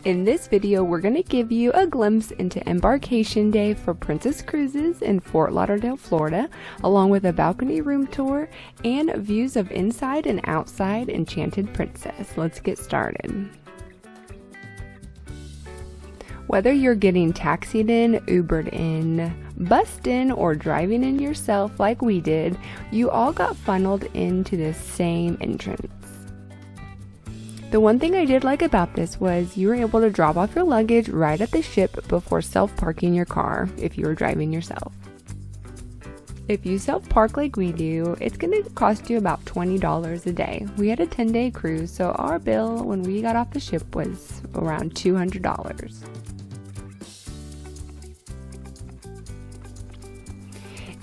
In this video, we're going to give you a glimpse into Embarkation Day for Princess Cruises in Fort Lauderdale, Florida, along with a balcony room tour and views of inside and outside Enchanted Princess. Let's get started. Whether you're getting taxied in, Ubered in, bussed in, or driving in yourself like we did, you all got funneled into the same entrance. The one thing I did like about this was you were able to drop off your luggage right at the ship before self-parking your car if you were driving yourself. If you self-park like we do, it's going to cost you about $20 a day. We had a 10-day cruise, so our bill when we got off the ship was around $200.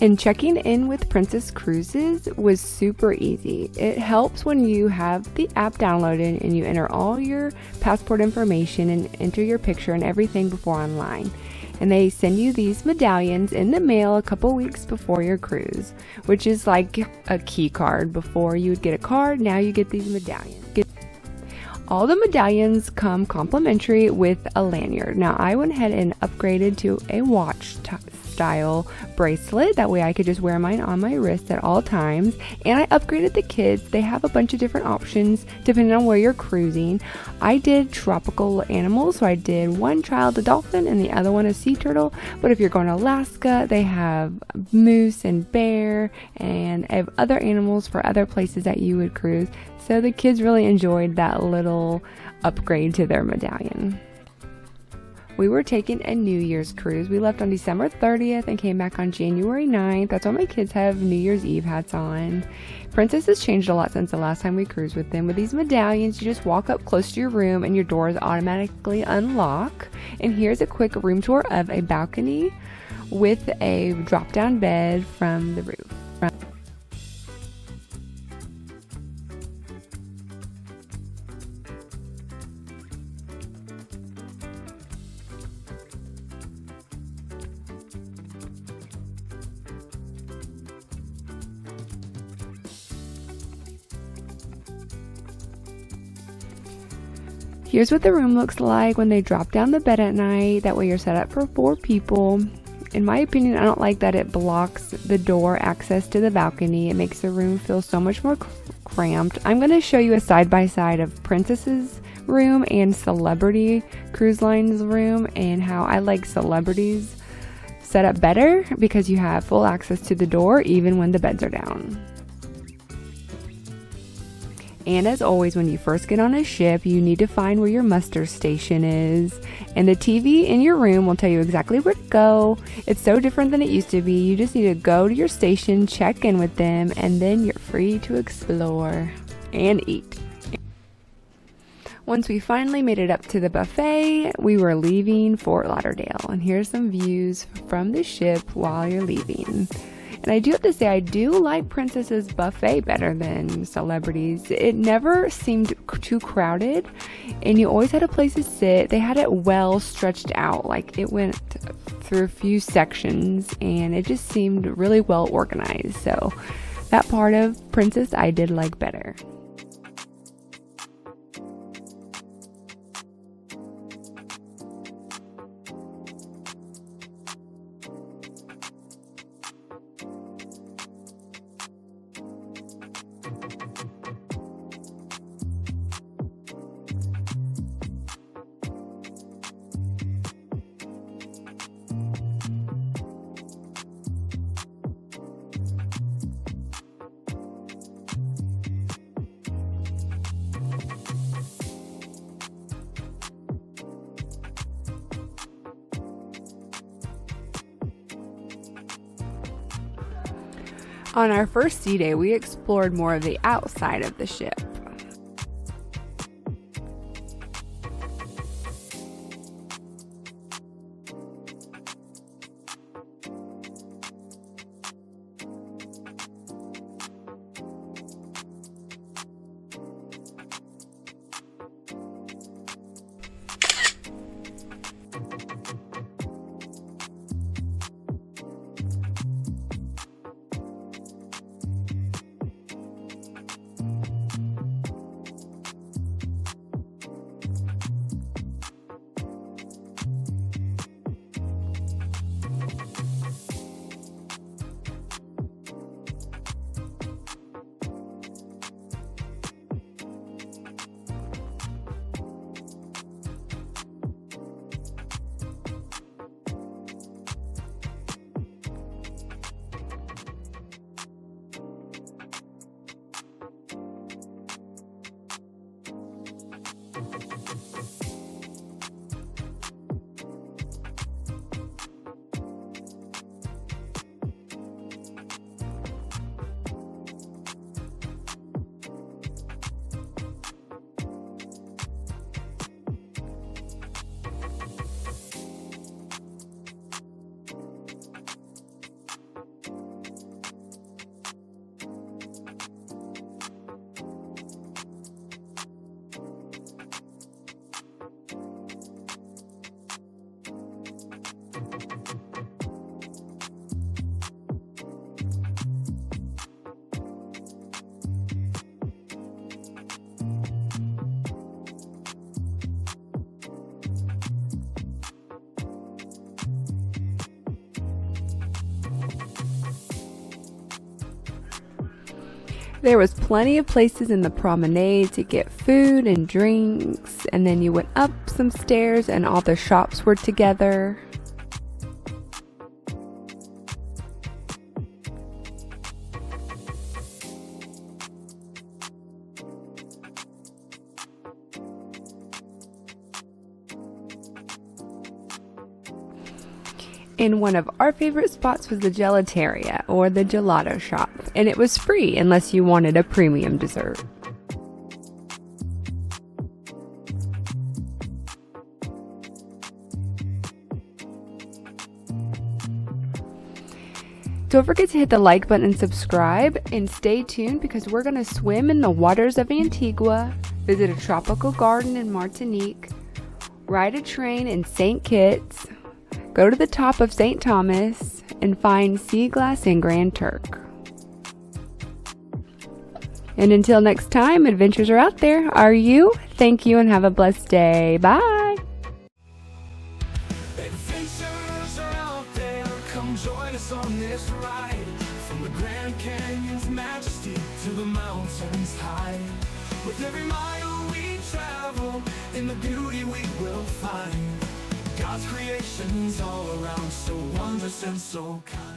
And checking in with Princess Cruises was super easy. It helps when you have the app downloaded and you enter all your passport information and enter your picture and everything before online. And they send you these medallions in the mail a couple weeks before your cruise, which is like a key card. Before you would get a card, now you get these medallions. All the medallions come complimentary with a lanyard. Now I went ahead and upgraded to a watch style bracelet. That way I could just wear mine on my wrist at all times. And I upgraded the kids. They have a bunch of different options depending on where you're cruising. I did tropical animals, so I did one child a dolphin and the other one a sea turtle. But if you're going to Alaska, they have moose and bear and have other animals for other places that you would cruise. So the kids really enjoyed that little upgrade to their medallion. We were taking a New Year's cruise. We left on December 30th and came back on January 9th. That's why my kids have New Year's Eve hats on. Princess has changed a lot since the last time we cruised with them. With these medallions, you just walk up close to your room and your doors automatically unlock. And here's a quick room tour of a balcony with a drop-down bed from the roof. Here's what the room looks like when they drop down the bed at night. That way you're set up for 4 people. In my opinion, I don't like that it blocks the door access to the balcony. It makes the room feel so much more cramped. I'm going to show you a side-by-side of Princess's room and Celebrity Cruise Line's room and how I like Celebrity's set up better because you have full access to the door even when the beds are down. And as always, when you first get on a ship, you need to find where your muster station is. And the TV in your room will tell you exactly where to go. It's so different than it used to be. You just need to go to your station, check in with them, and then you're free to explore and eat. Once we finally made it up to the buffet, we were leaving Fort Lauderdale. And here's some views from the ship while you're leaving. And I do have to say, I do like Princess's buffet better than Celebrity's. It never seemed too crowded, and you always had a place to sit. They had it well stretched out, like it went through a few sections, and it just seemed really well organized. So that part of Princess I did like better. On our first sea day, we explored more of the outside of the ship. There was plenty of places in the promenade to get food and drinks, and then you went up some stairs and all the shops were together. And one of our favorite spots was the gelateria, or the gelato shop, and it was free unless you wanted a premium dessert. Don't forget to hit the like button and subscribe, and stay tuned because we're going to swim in the waters of Antigua, visit a tropical garden in Martinique, ride a train in St. Kitts, go to the top of St. Thomas, and find sea glass in Grand Turk. And until next time, adventures are out there. Are you? Thank you and have a blessed day. Bye. Adventures are out there. Come join us on this ride. From the Grand Canyon's majesty to the mountains high. With every mile we travel, in the beauty we will find. God's creations all around, so wondrous and so kind.